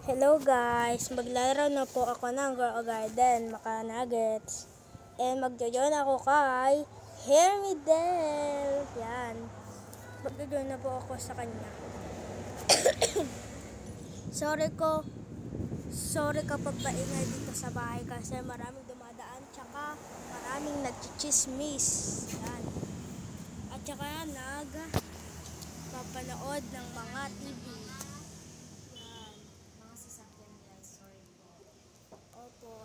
Hello guys, maglalaro na po ako ng Grow Garden, Maka Nuggets. And magjo-join ako kay Hermidel. Yan. Magjo-join na po ako sa kanya. Sorry kapag maingay dito sa bahay kasi maraming dumadaan tsaka maraming nagchichismis. Yan. At tsaka nagpapanood ng mga TV.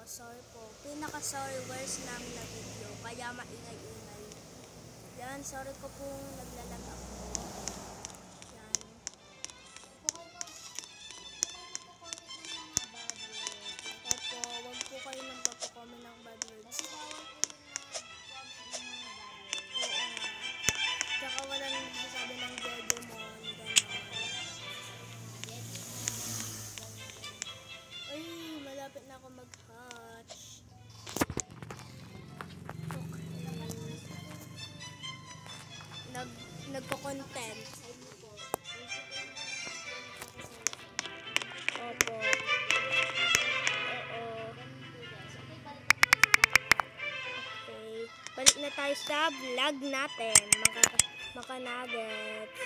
Sorry po. Pinaka-sorry words namin na video. Kaya maingay-ingay. Yan, sorry ko pong naglalag ako. Yan. Opo, wag po kayo nang papakomment ng bad words. Oo nga. Tsaka walang sabi ng Gedemon. Ay, malapit na ako mag-hatch. Okay. Nagko-content. Opo. Oo. Okay. Balik na tayo sa vlog natin. Maka Nuggets.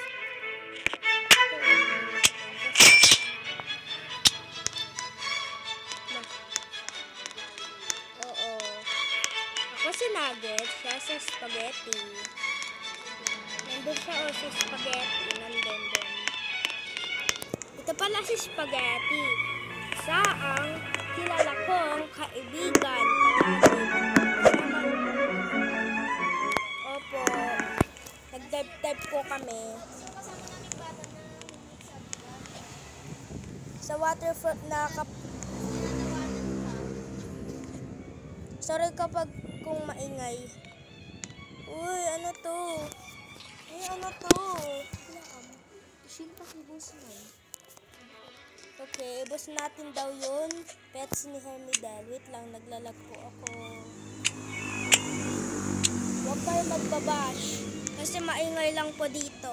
Si Nuggets, siya sa spaghetti. Nandun siya o sa spaghetti. Nandun din. Ito pala si spaghetti. Sa ang kilala kong kaibigan. Opo. Nag-dive po kami. Sa waterfront na sorry kapag kung maingay. Uy, ano to? Ano to? Okay, ibos natin daw yun. Pets ni Hermidel. Wait lang, naglalag po ako. Huwag kayo magbabash. Kasi maingay lang po dito.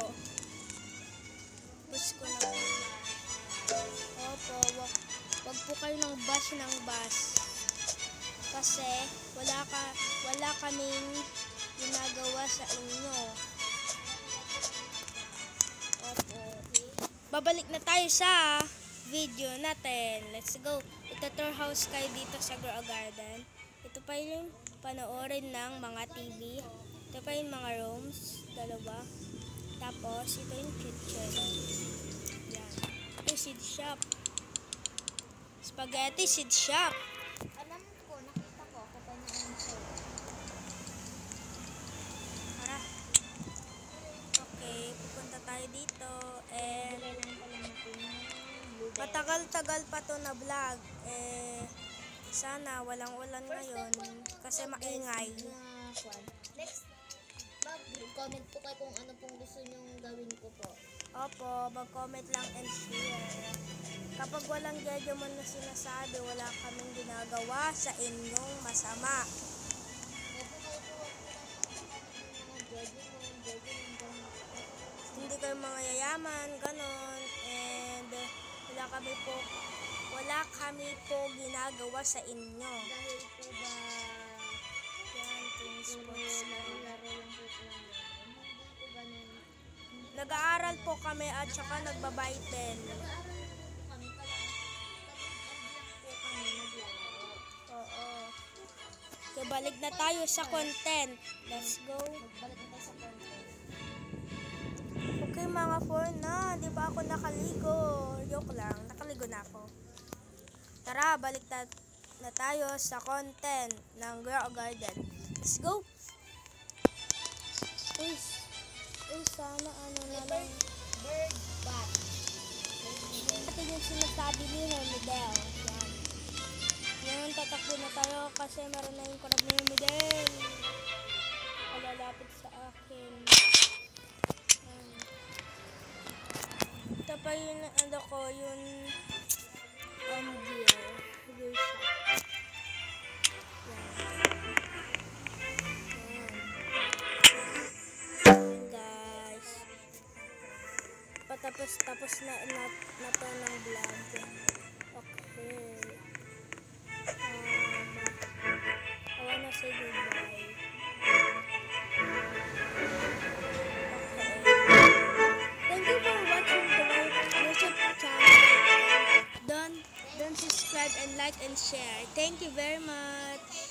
Bus ko na po. Opo, wag po kayo ng bash ng bash. Kasi wala kaming ginagawa sa inyo. Opo. Babalik na tayo sa video natin. Let's go. Ito-tour house kayo dito sa Grow Garden. Ito pa yung panoorin ng mga TV. Ito pa yung mga rooms. Dalawa. Tapos, ito yung kitchen. Yan. Ito yung seed shop. Spaghetti seed shop. Dito and matagal-tagal pa to na vlog sana walang ulan ngayon kasi maingay. Next, mag-comment po kayo kung ano pong gusto nyong gawin ko po. Opo, mag-comment lang and share. Kapag walang Gedemon na sinasabi, wala kaming ginagawa sa inyong masama. Hindi kayo mga yayaman, ganon, and wala kami po ginagawa sa inyo. Dahil po ba yan, laro-laro lang po lang. Hindi po ganun. Nag-aaral po kami at saka nagbabible. Oo. Okay, balik na tayo sa content. Let's go. Balik na tayo sa content. Okay mga for na, di ba ako nakaligo? Joke lang, nakaligo na ako. Tara, balik na tayo sa content ng Grow Garden. Let's go! Uy, sana ano na lang. Bird bath. Ito yung sinasabi ni Hermidel. Yan. Yan, tatakbo na tayo kasi meron na yung korab ni Hermidel. Palalapit sa akin. Ito pa yung ano ko, yung gear shop. Yan, guys. Patapos na to ng vlog. say goodbye. Thank you for watching to my YouTube channel. Don't subscribe and like and share. Thank you very much.